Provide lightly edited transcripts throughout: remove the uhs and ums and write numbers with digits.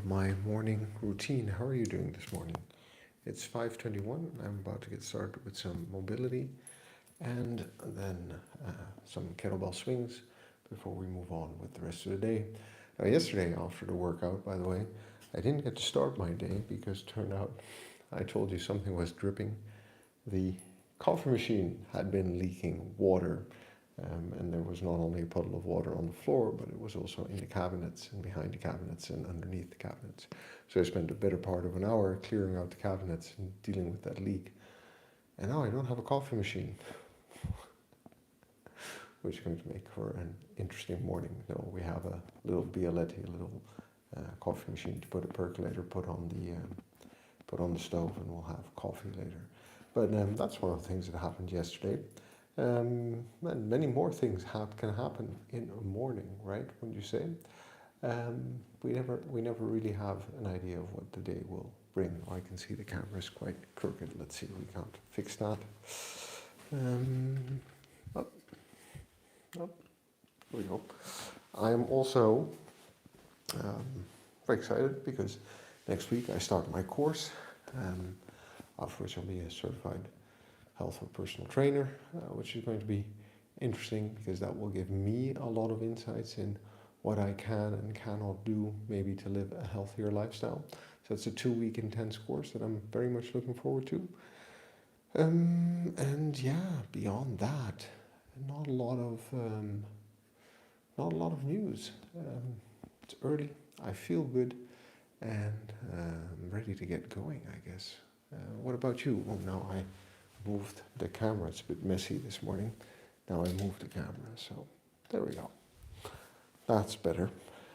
my morning routine. How are you doing this morning? It's 5:21. I'm about to get started with some mobility and then some kettlebell swings before we move on with the rest of the day. Yesterday, after the workout, by the way, I didn't get to start my day because it turned out I told you something was dripping. The coffee machine had been leaking water. And there was not only a puddle of water on the floor, but it was also in the cabinets and behind the cabinets and underneath the cabinets. So I spent a better part of an hour clearing out the cabinets and dealing with that leak. And now I don't have a coffee machine, which is going to make for an interesting morning. No, we have a little Bialetti, a little coffee machine to put a percolator, put on the stove, and we'll have coffee later. But that's one of the things that happened yesterday. And many more things can happen in a morning, right? Wouldn't you say? We never really have an idea of what the day will bring. I can see the camera is quite crooked. Let's see if we can't fix that. There we go. I am also very excited because next week I start my course, after which I'll be a certified health or personal trainer, which is going to be interesting because that will give me a lot of insights in what I can and cannot do maybe to live a healthier lifestyle. So it's a 2-week intense course that I'm very much looking forward to. And yeah, beyond that, not a lot of news. It's early, I feel good, and I'm ready to get going, I guess. What about you? Oh, now I moved the camera. It's a bit messy this morning. Now I moved the camera, so there we go. That's better.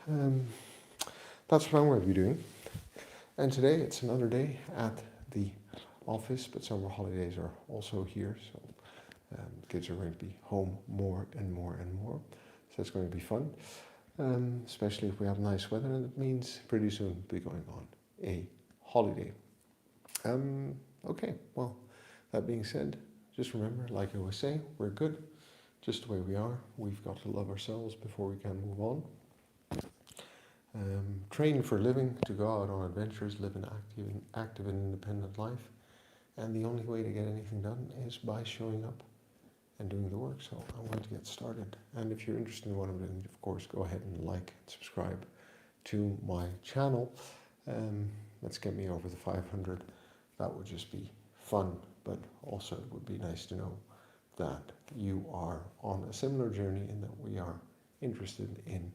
That's what I'm going to be doing. And today it's another day at the office, but summer holidays are also here, so kids are going to be home more and more and more. So it's going to be fun, especially if we have nice weather, and it means pretty soon we'll be going on a holiday. Okay, well, that being said, just remember, like I always say, we're good just the way we are. We've got to love ourselves before we can move on. Train for a living, to go out on adventures, live an active and independent life. And the only way to get anything done is by showing up and doing the work. So I'm going to get started. And if you're interested in what I'm doing, of course, go ahead and like and subscribe to my channel. Let's get me over the 500. That would just be fun. But also it would be nice to know that you are on a similar journey and that we are interested in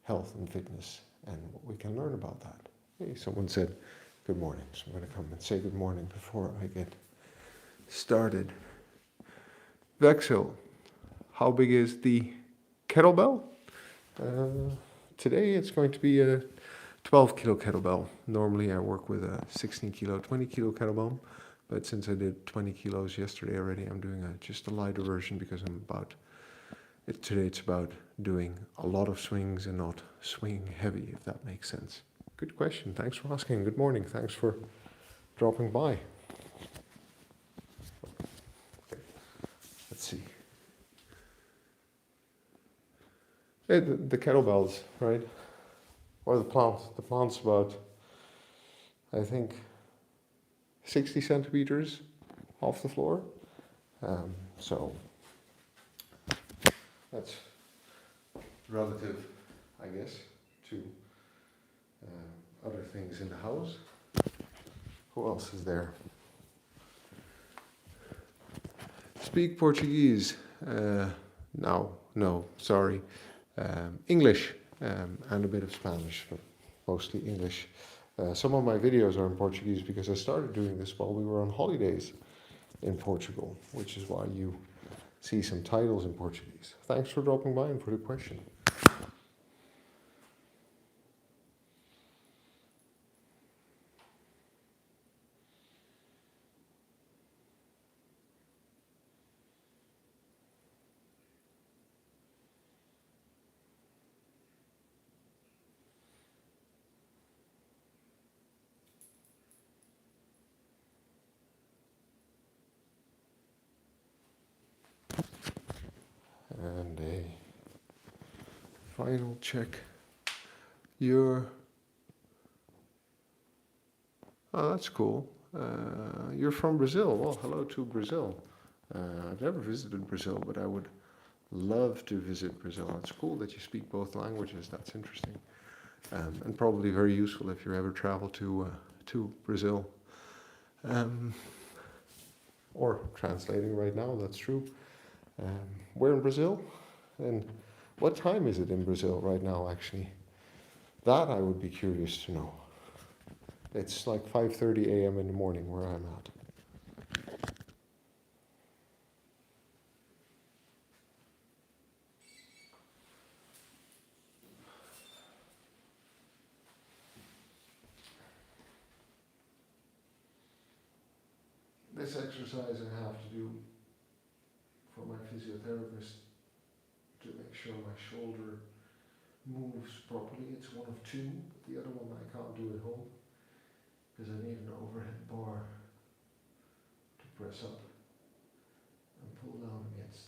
health and fitness and what we can learn about that. Hey, someone said good morning, so I'm going to come and say good morning before I get started. Vexil, how big is the kettlebell? Today it's going to be a 12 kilo kettlebell. Normally I work with a 16 kilo, 20 kilo kettlebell. But since I did 20 kilos yesterday already, I'm doing just a lighter version because today it's about doing a lot of swings and not swinging heavy, if that makes sense. Good question. Thanks for asking. Good morning. Thanks for dropping by. Okay. Let's see. Hey, the kettlebells, right? Or the plants. The plant's about, I think, 60 centimeters off the floor. So that's relative, I guess, to other things in the house. Who else is there? Speak Portuguese. No, sorry. English and a bit of Spanish, but mostly English. Some of my videos are in Portuguese because I started doing this while we were on holidays in Portugal, which is why you see some titles in Portuguese. Thanks for dropping by and for the question. And a final check. Your Oh, that's cool. You're from Brazil. Well, hello to Brazil. I've never visited Brazil, but I would love to visit Brazil. It's cool that you speak both languages. That's interesting, and probably very useful if you ever travel to Brazil. Um, or translating right now. That's true. We're in Brazil, and what time is it in Brazil right now? Actually, that I would be curious to know. It's like 5:30 a.m. in the morning where I'm at. This exercise I have to do for my physiotherapist to make sure my shoulder moves properly. It's one of two. The other one I can't do at home because I need an overhead bar to press up and pull down against.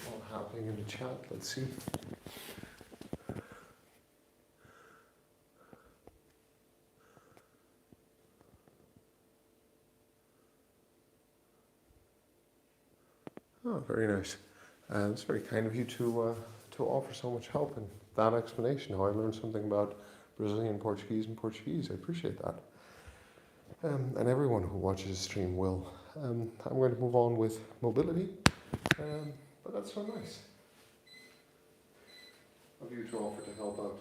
All happening in the chat. Let's see. Oh, very nice. It's very kind of you to offer so much help in that explanation. How I learned something about Brazilian Portuguese and Portuguese. I appreciate that. And everyone who watches the stream will. I'm going to move on with mobility, but that's so nice of you to offer to help out.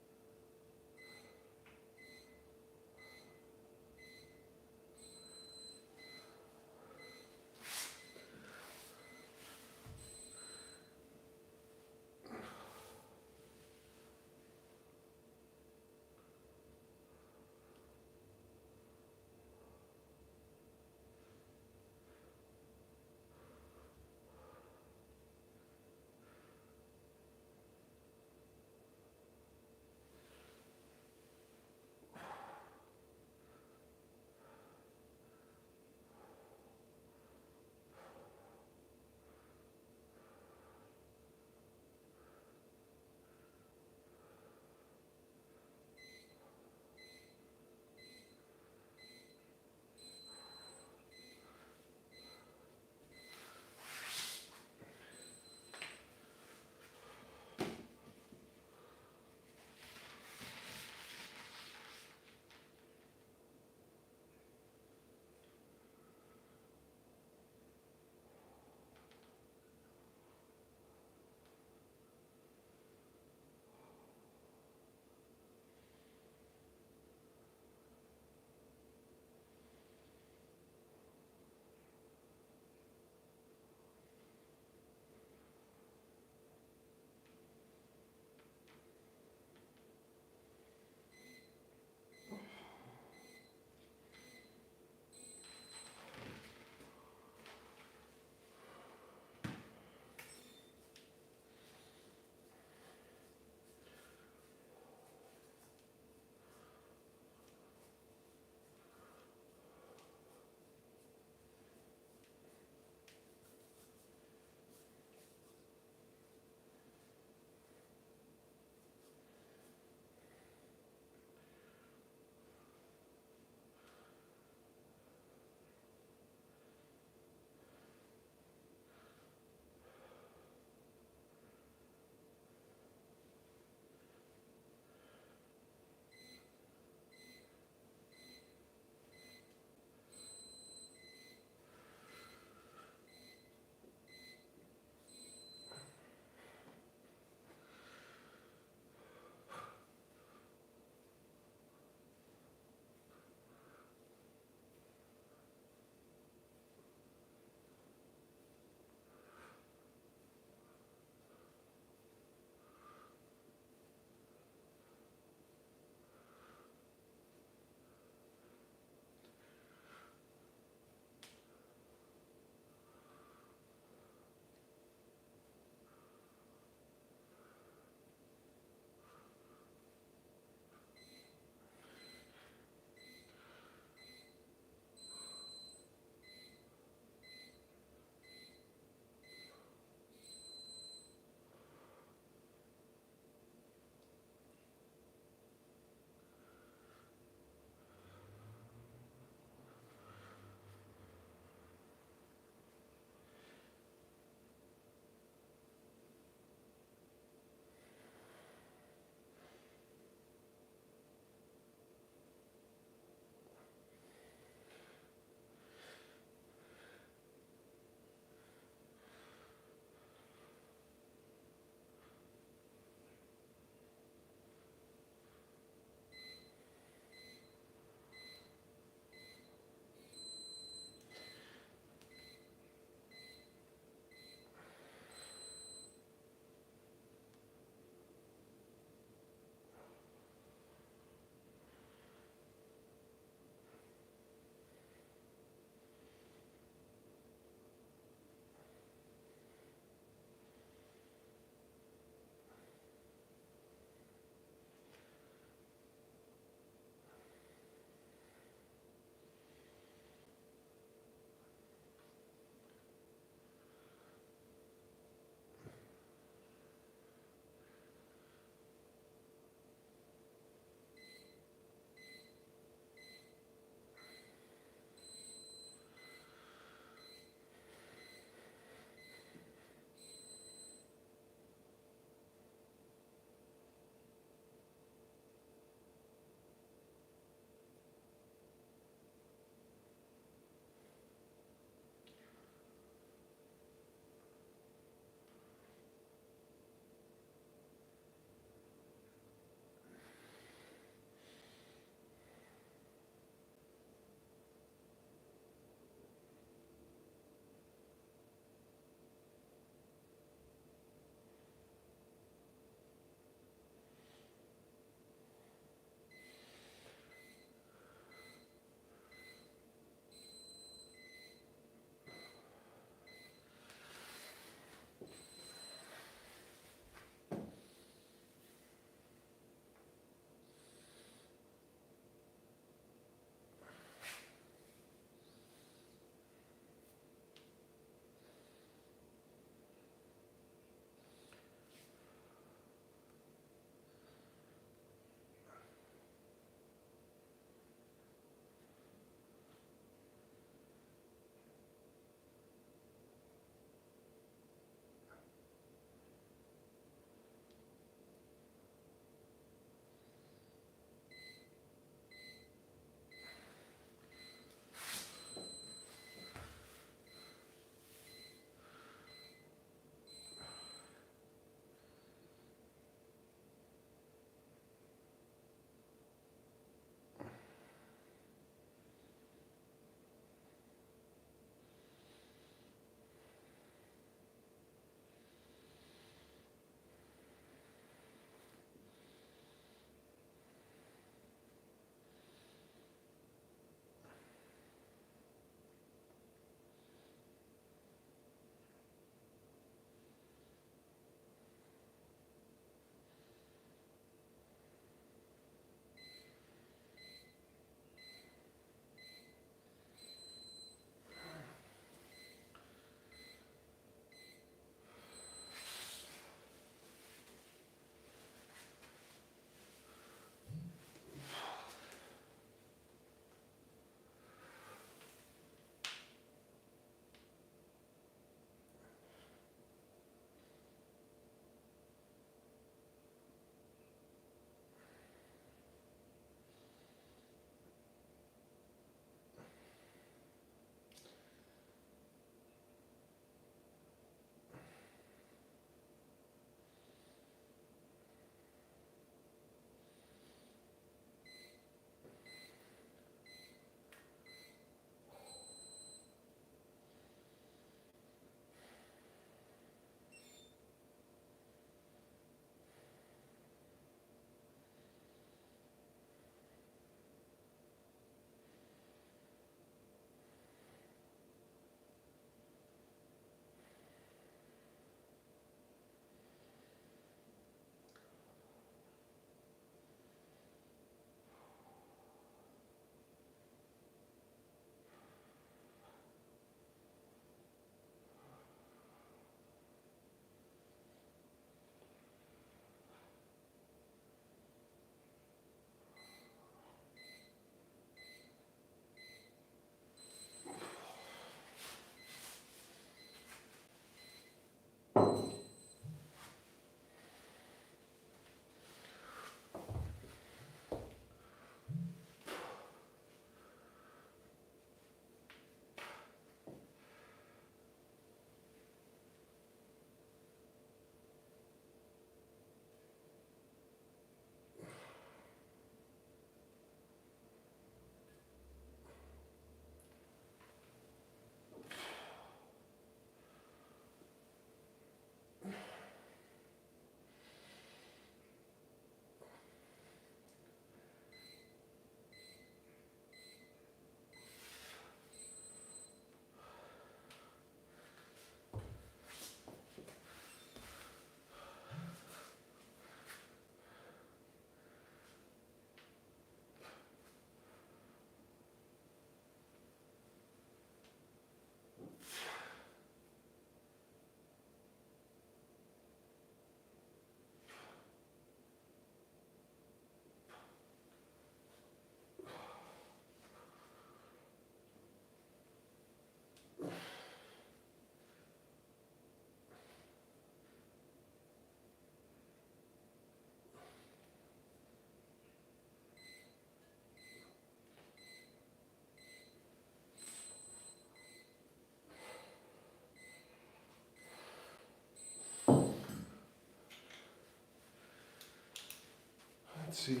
Let's see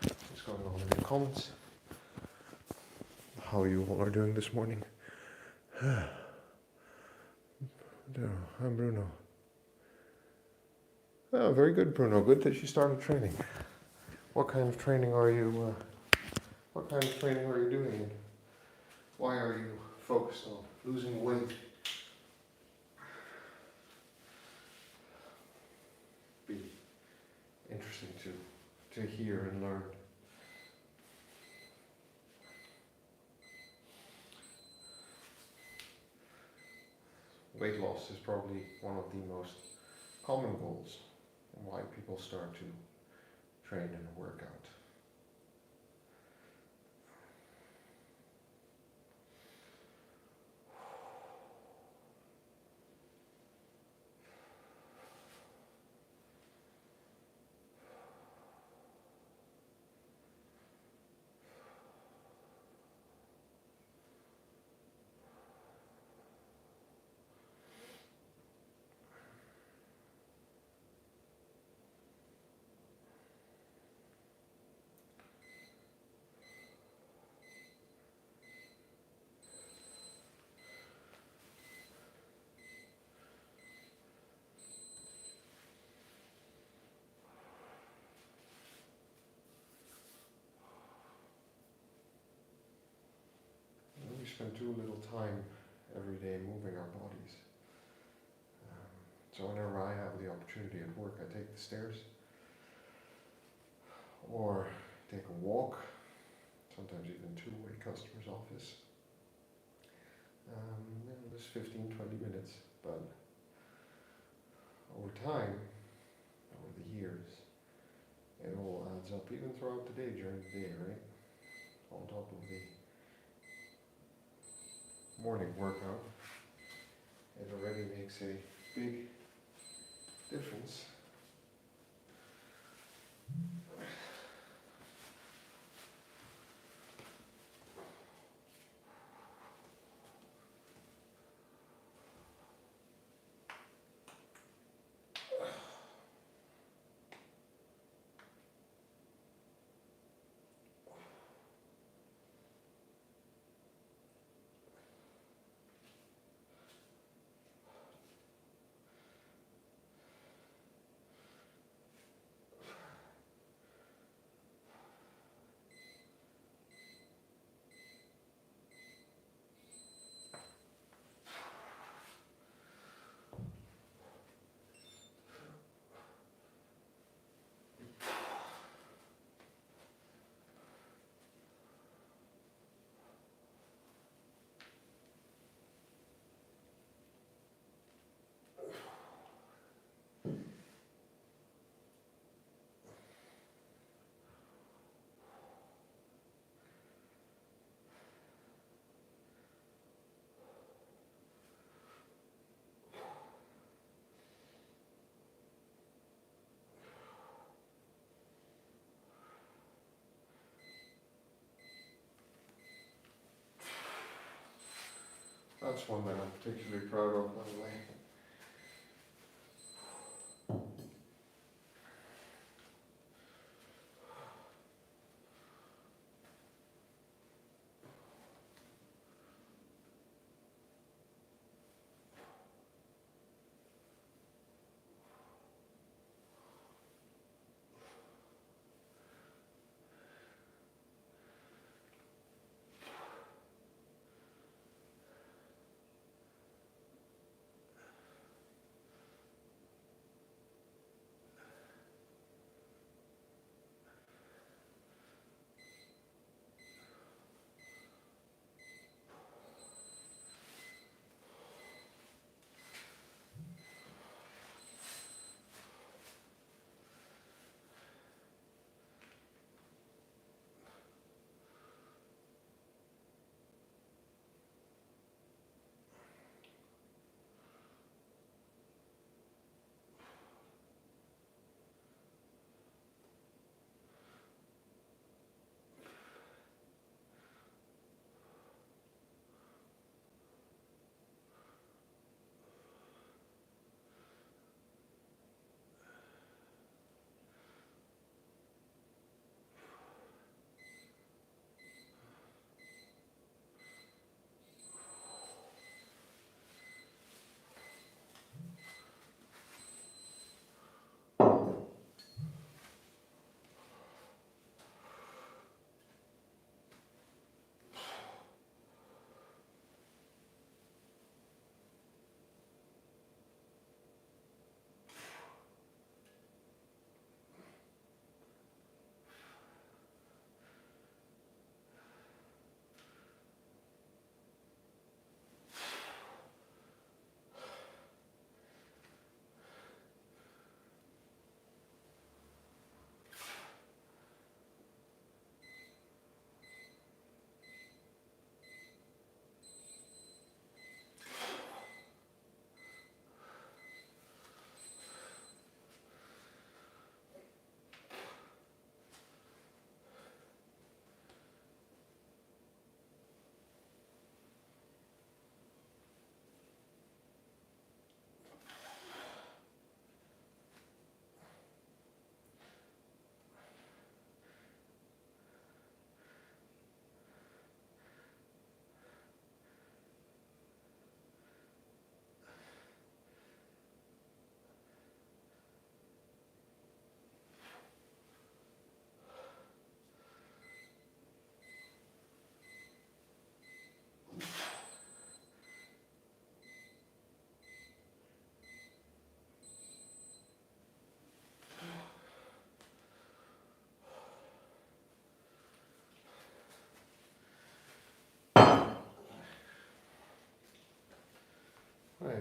what's going on in the comments. How you all are doing this morning. I'm Bruno. Oh, very good, Bruno. Good that you started training. What kind of training are you? What kind of training are you doing? Why are you focused on losing weight? Be interesting to hear and learn. Weight loss is probably one of the most common goals and why people start to train and work out. We spend too little time every day moving our bodies. So whenever I have the opportunity at work, I take the stairs or take a walk, sometimes even two-way customer's office. Just 15, 20 minutes, but over time, over the years, it all adds up, even throughout the day, during the day, right? On top of the morning workout, it already makes a big difference. That's one that I'm particularly proud of, by the way.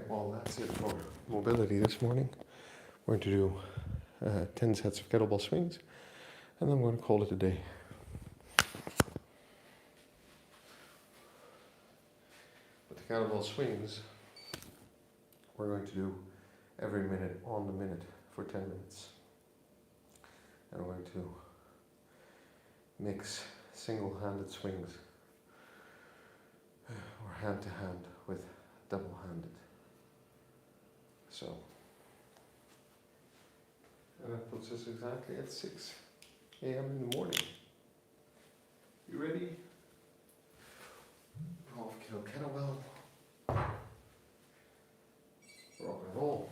well, that's it for mobility this morning. We're going to do 10 sets of kettlebell swings, and then we're going to call it a day. With the kettlebell swings, we're going to do every minute on the minute for 10 minutes. And we're going to mix single-handed swings or hand-to-hand with double-handed. So, and that puts us exactly at 6 a.m. in the morning. You ready? Half kilo kettlebell. Rock and roll.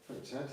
That's it.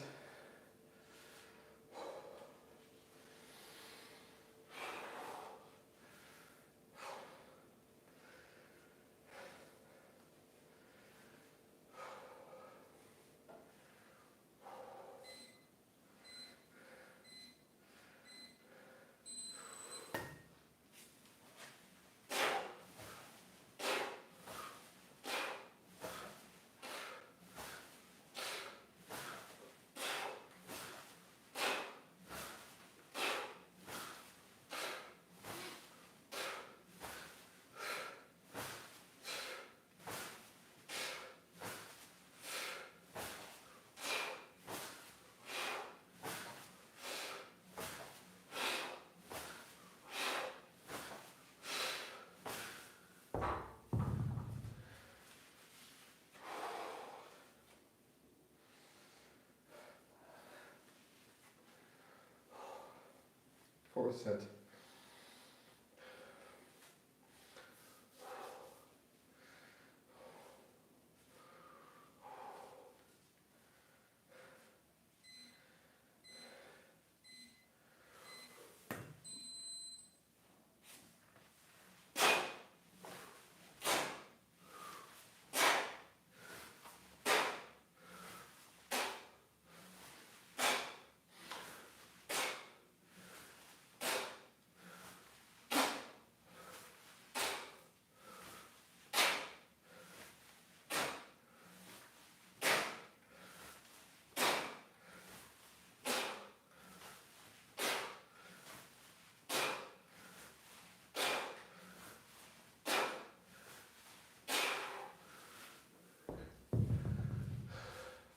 Fourth set.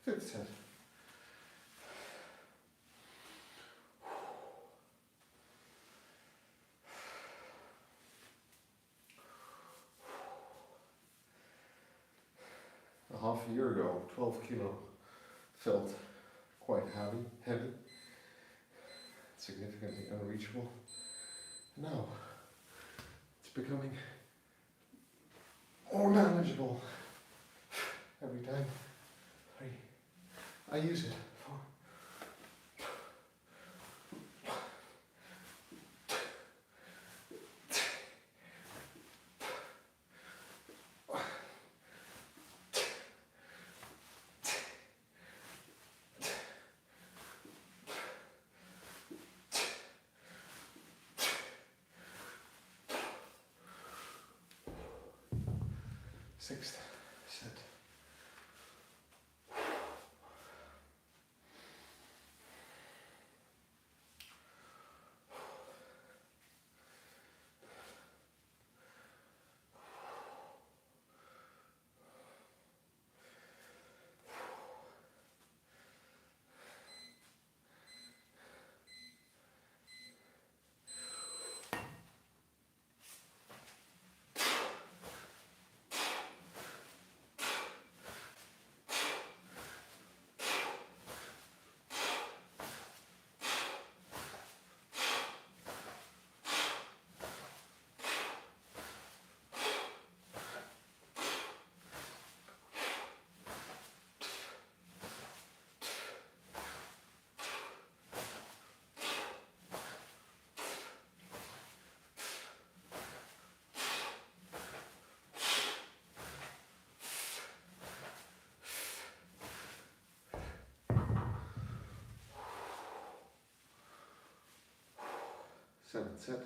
Fifth set. A half a year ago, 12 kilo felt quite heavy, significantly unreachable. Now, it's becoming more manageable every time I use it. 4, 6th set. Seventh set.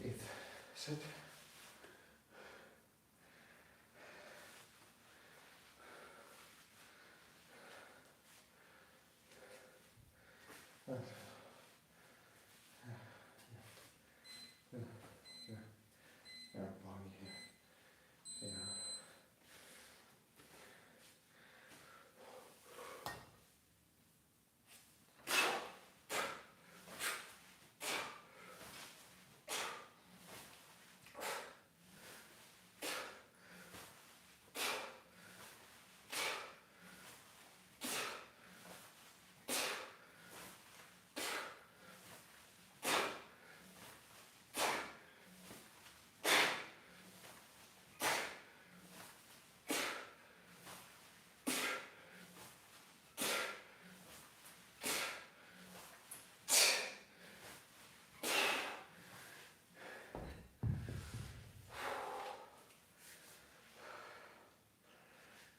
Eighth set. Body here. Yeah.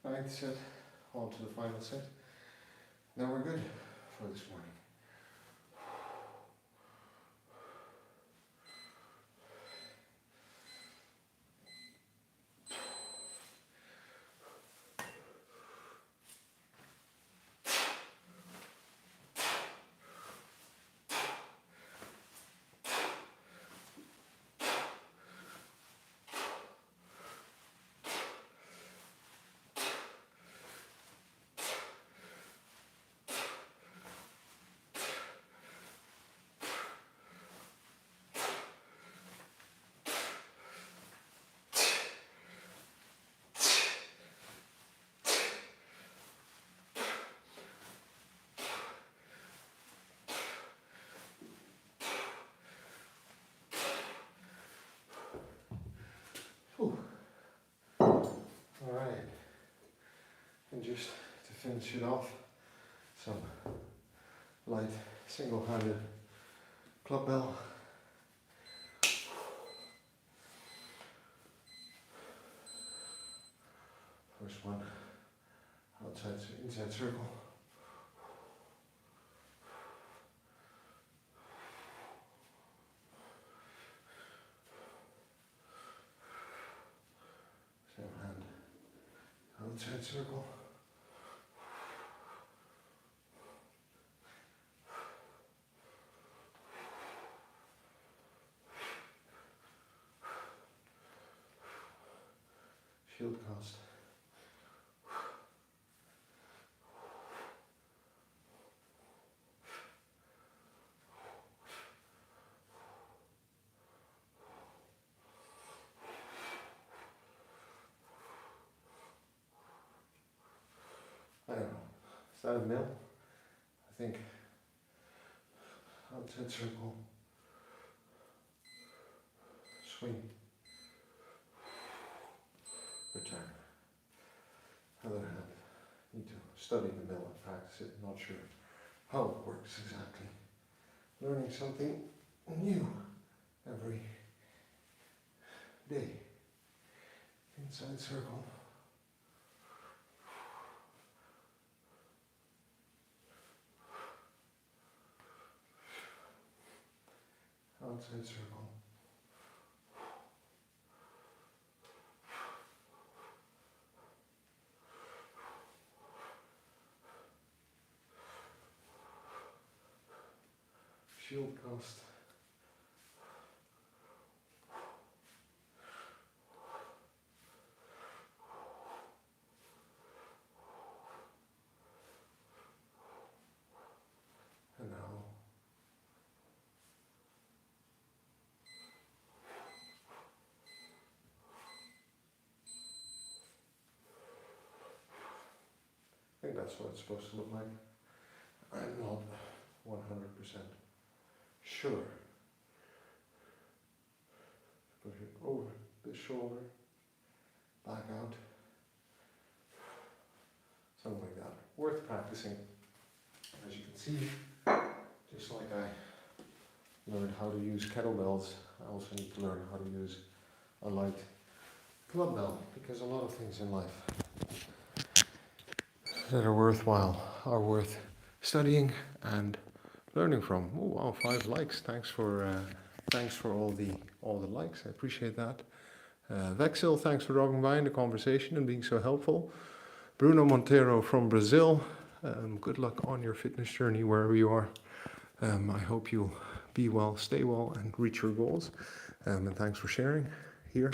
Ninth set, on to the final set. Now we're good for this morning. And just to finish it off, some light single-handed club bell. First one, inside circle. Same hand, outside circle. Shield cast. I don't know. Is that a mill? I think outside circle. Swing. Return. Other hand. Need to study the mill and practice it. Not sure how it works exactly. Learning something new every day. Inside circle. Outside circle. Shield cast. And now I think that's what it's supposed to look like. I'm not 100% sure. Push it over the shoulder, back out, something like that. Worth practicing. As you can see, just like I learned how to use kettlebells, I also need to learn how to use a light club bell, because a lot of things in life that are worthwhile are worth studying and learning from. Oh wow, 5 likes. Thanks for all the likes. I appreciate that. Vexil, thanks for dropping by in the conversation and being so helpful. Bruno Montero from Brazil. Good luck on your fitness journey wherever you are. I hope you'll be well, stay well, and reach your goals. And thanks for sharing here.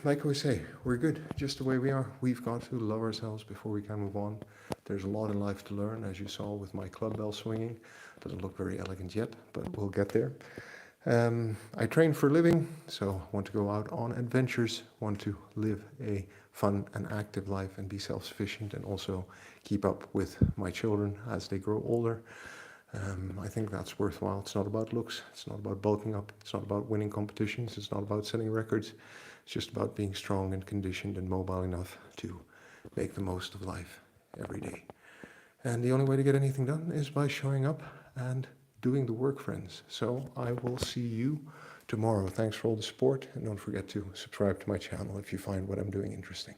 Like we say, we're good just the way we are. We've got to love ourselves before we can move on. There's a lot in life to learn, as you saw with my club bell swinging. Doesn't look very elegant yet, but we'll get there. I train for a living, so want to go out on adventures, want to live a fun and active life and be self-sufficient, and also keep up with my children as they grow older. I think that's worthwhile. It's not about looks, it's not about bulking up, it's not about winning competitions, it's not about setting records. It's just about being strong and conditioned and mobile enough to make the most of life every day. And the only way to get anything done is by showing up and doing the work, friends. So I will see you tomorrow. Thanks for all the support, and don't forget to subscribe to my channel if you find what I'm doing interesting.